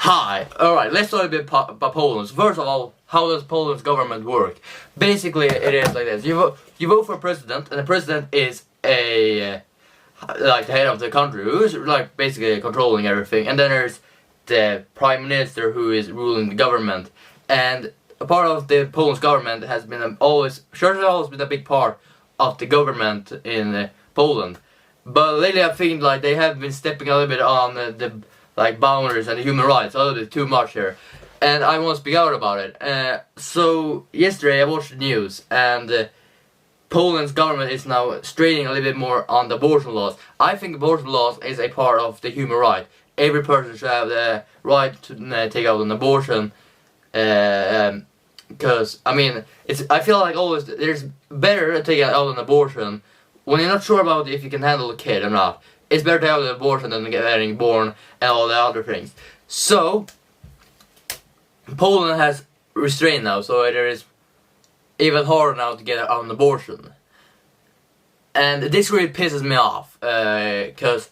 Hi. Alright, let's talk a bit about Poland. So first of all, how does Poland's government work? Basically, it is like this. You vote for a president, and the president is like the head of the country, who's like basically controlling everything. And then there's the prime minister, who is ruling the government. And a part of the Polish government has been always been a big part of the government in Poland. But lately I think like they have been stepping a little bit on the boundaries and the human rights a little bit too much here, and I want to speak out about it. So yesterday I watched the news, and Poland's government is now straining a little bit more on the abortion laws. I think abortion laws is a part of the human right. Every person should have the right to take out an abortion, because I mean I feel like always there's better to take out an abortion when you're not sure about if you can handle a kid or not. It's better to have an abortion than getting born and all the other things. So, Poland has restraint now, so there is even harder now to get an abortion. And this really pisses me off, because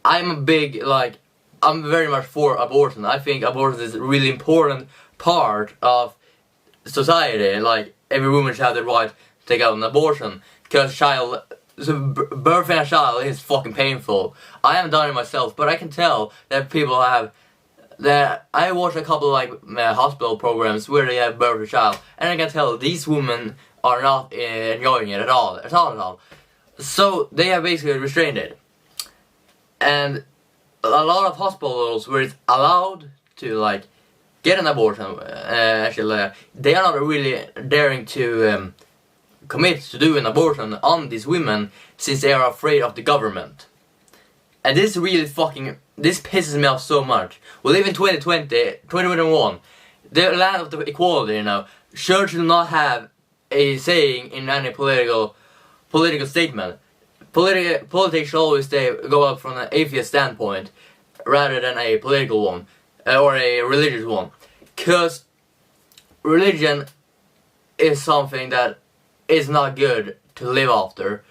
I'm very much for abortion. I think abortion is a really important part of society. Like, every woman should have the right to take out an abortion, because birthing a child is fucking painful. I haven't done it myself, but I can tell that people have. That I watched a couple of hospital programs where they have birthed a child, and I can tell these women are not enjoying it at all. So they have basically restrained it, and a lot of hospitals where it's allowed to get an abortion, actually they are not really daring to commit to do an abortion on these women, since they are afraid of the government. And this really this pisses me off so much. We live in 2021, the land of the equality, you know. Church should not have a saying in any political statement. Politics should always go up from an atheist standpoint rather than a political one, or a religious one. Because religion is something that is not good to live after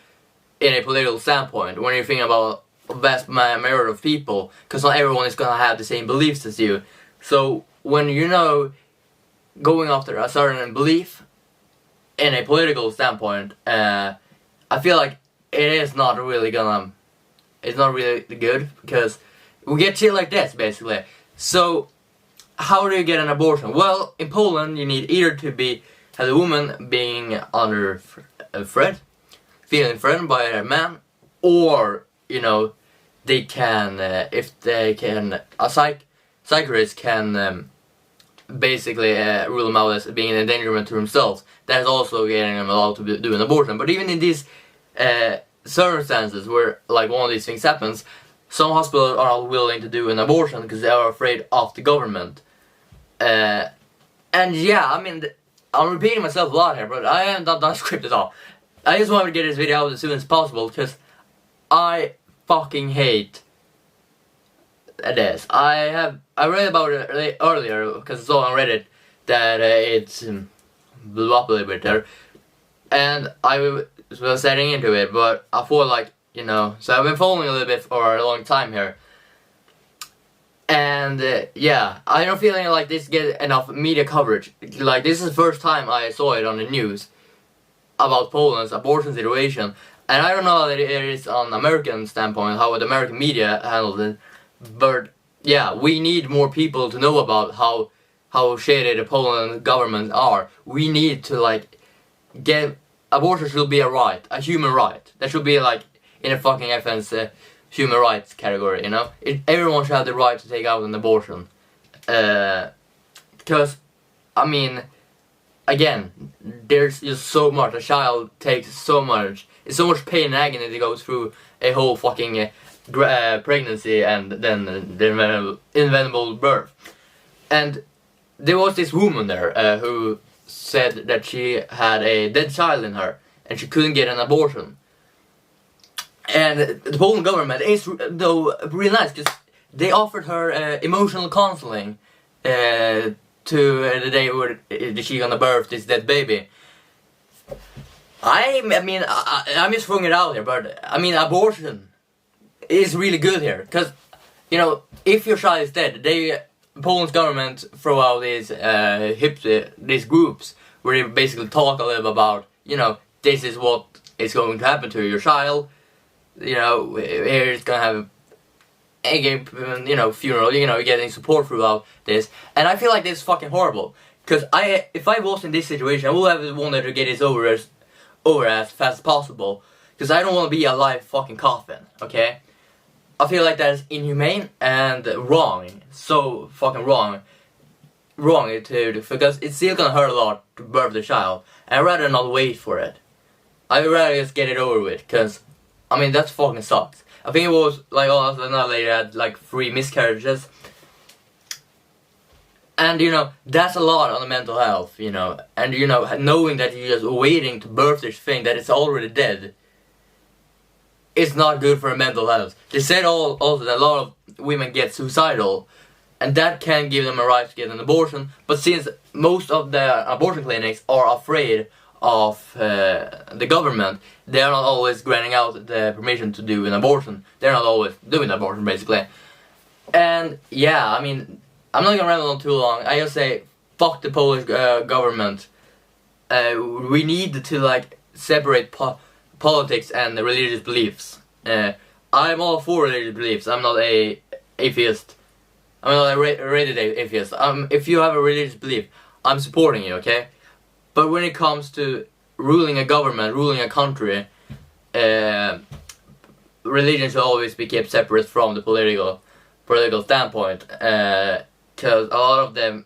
in a political standpoint when you think about a vast majority of people, because not everyone is gonna have the same beliefs as you. So when going after a certain belief in a political standpoint, I feel like it's not really good, because we get shit like this basically. So how do you get an abortion? Well, in Poland you need either to have a woman being under threat, feeling threatened by a man, or they can, if they can, a psychiatrist can basically rule them out as being an endangerment to themselves. That is also getting them allowed to do an abortion. But even in these circumstances where one of these things happens, some hospitals are not willing to do an abortion because they are afraid of the government. And yeah, I mean, I'm repeating myself a lot here, but I haven't done script at all. I just wanted to get this video out as soon as possible, because I fucking hate this. I read about it earlier, because I saw on Reddit that it blew up a little bit there, and I was setting into it, but I thought so I've been following a little bit for a long time here. And yeah, I don't feel like this get enough media coverage. This is the first time I saw it on the news about Poland's abortion situation, and I don't know that it is on American standpoint how the American media handled it, but yeah, we need more people to know about how shady the Poland government are. We need to get abortion should be a right, a human right. That should be in a fucking FN's human rights category, everyone should have the right to take out an abortion. Because, I mean, again, there's just so much. A child takes so much. It's so much pain and agony to go through a whole fucking pregnancy and then the inevitable birth. And there was this woman there who said that she had a dead child in her and she couldn't get an abortion. And the Polish government is really nice, because they offered her emotional counseling to the day where she gonna birth this dead baby. I'm just throwing it out here, but I mean, abortion is really good here, because if your child is dead, they Poland's government throw out these groups where they basically talk a little about, you know, this is what is going to happen to your child. You know, here it's gonna have a, you know, funeral. You know, you're getting support throughout this, and I feel like this is fucking horrible. Cause if I was in this situation, I would have wanted to get this over as fast as possible. Cause I don't want to be a live fucking coffin. Okay, I feel like that is inhumane and wrong. So fucking wrong. Wrong too, because it's still gonna hurt a lot to birth the child. And I'd rather not wait for it. I'd rather just get it over with, cause I mean that fucking sucks. I think it was like another lady had like 3 miscarriages. And you know, that's a lot on the mental health, you know. And you know, knowing that you're just waiting to birth this thing that is already dead, it's not good for mental health. They said also that a lot of women get suicidal, and that can give them a right to get an abortion. But since most of the abortion clinics are afraid of the government, they are not always granting out the permission to do an abortion. They're not always doing an abortion, basically. And yeah, I mean, I'm not gonna ramble on too long. I just say, fuck the Polish government. We need to like separate politics and religious beliefs. I'm all for religious beliefs. I'm not a atheist. I'm not a rated atheist. If you have a religious belief, I'm supporting you, okay? But when it comes to ruling a government, ruling a country, religion should always be kept separate from the political standpoint. Because a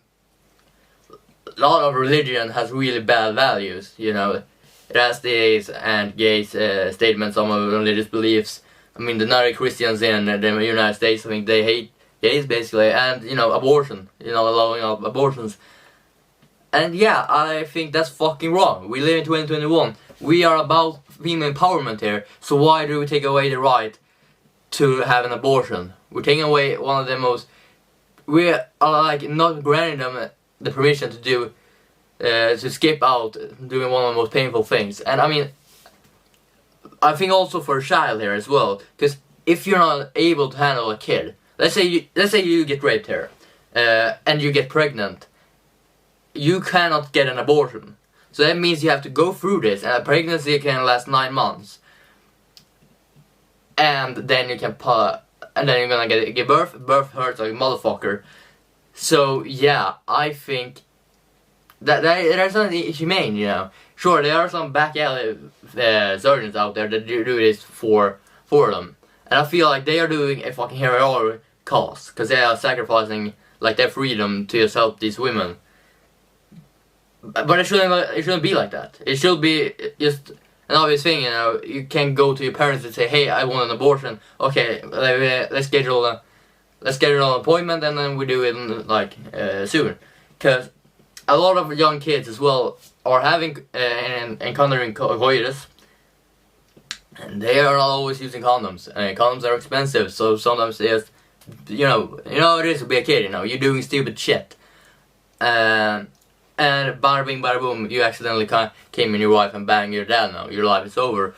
lot of religion has really bad values, you know. It has these and gays statements on religious beliefs. I mean, the Nari Christians in the United States, I think they hate gays basically, and you know, abortion, you know, allowing of abortions. And yeah, I think that's fucking wrong. We live in 2021. We are about female empowerment here, so why do we take away the right to have an abortion? We're taking away one of the most... We are like not granting them the permission to do... to skip out doing one of the most painful things. And I mean, I think also for a child here as well, because if you're not able to handle a kid, let's say you get raped here, and you get pregnant, you cannot get an abortion. So that means you have to go through this, and a pregnancy can last 9 months, and then you can and then you're gonna give birth. Birth hurts like a motherfucker. So yeah, I think that there's something humane, you know. Sure, there are some back alley surgeons out there that do this for them, and I feel like they are doing a fucking heroic cause, because they are sacrificing like their freedom to just help these women. But it shouldn't be like that. It should be just an obvious thing, you know. You can go to your parents and say, "Hey, I want an abortion. Okay, let's schedule an appointment, and then we do it like soon." Because a lot of young kids as well are having encountering coitus, and they are not always using condoms. And condoms are expensive, so sometimes they just, you know it is to be a kid. You know, you're doing stupid shit. And bada bing bada boom, you accidentally came in your wife and bang, you're dead now. Your life is over.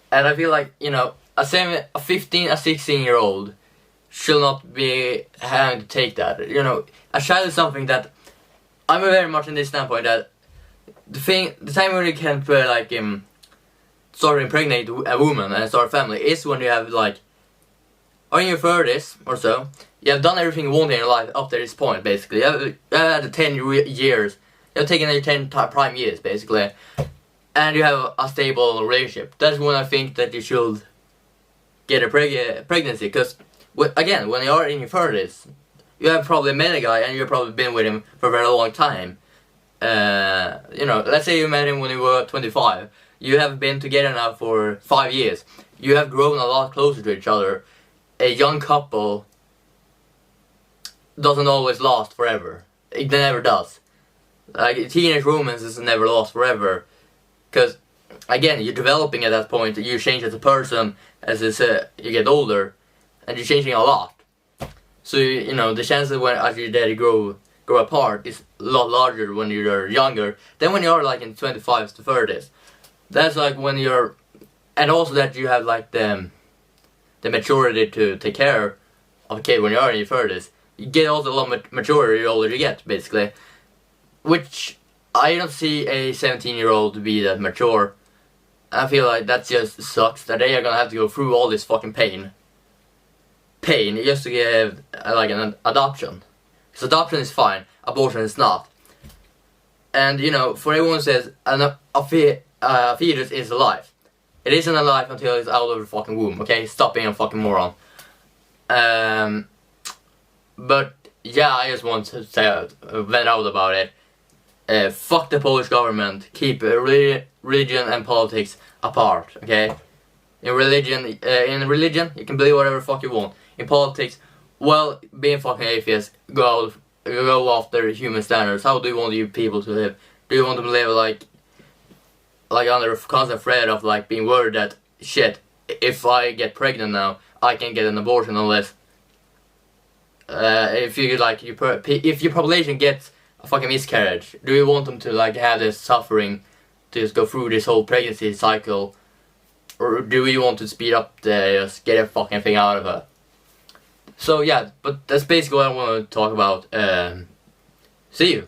And I feel like, you know, a 16-year-old should not be having to take that. You know, a child is something that I'm very much in this standpoint that the time when you can start to impregnate a woman and start a family is when you have like, are in your 30s or so. You have done everything you want in your life up to this point, basically. You have had 10 years. You have taken your 10 prime years, basically. And you have a stable relationship. That's when I think that you should get a pregnancy. Because, again, when you are in your 30s, you have probably met a guy and you've probably been with him for a very long time. You know, let's say you met him when you were 25. You have been together now for 5 years. You have grown a lot closer to each other. A young couple doesn't always last forever. It never does. Like, teenage romance is never last forever. Because, again, you're developing at that point. You change as a person as you get older. And you're changing a lot. So, you know, the chances when as your daddy grow apart is a lot larger when you're younger than when you're like in 25s to 30s. That's like when you're... And also that you have like the maturity to take care of a kid when you're in your 30s. you get also a lot mature the older you get, basically. Which I don't see a 17-year-old to be that mature. I feel like that just sucks that they are gonna have to go through all this fucking pain just to get like an adoption. Because adoption is fine, abortion is not. And you know, for everyone who says a fetus is alive, it isn't alive until it's out of the fucking womb. Okay, stop being a fucking moron. But yeah, I just want to say vent out about it. Fuck the Polish government. Keep religion and politics apart. Okay. In religion, you can believe whatever the fuck you want. In politics, well, being fucking atheist, go after human standards. How do you want you people to live? Do you want them to live like under constant threat of like being worried that shit, if I get pregnant now, I can get an abortion unless if your population gets a fucking miscarriage, do you want them to like have this suffering to just go through this whole pregnancy cycle, or do you want to speed up just get a fucking thing out of her? So yeah, but that's basically what I want to talk about. See you.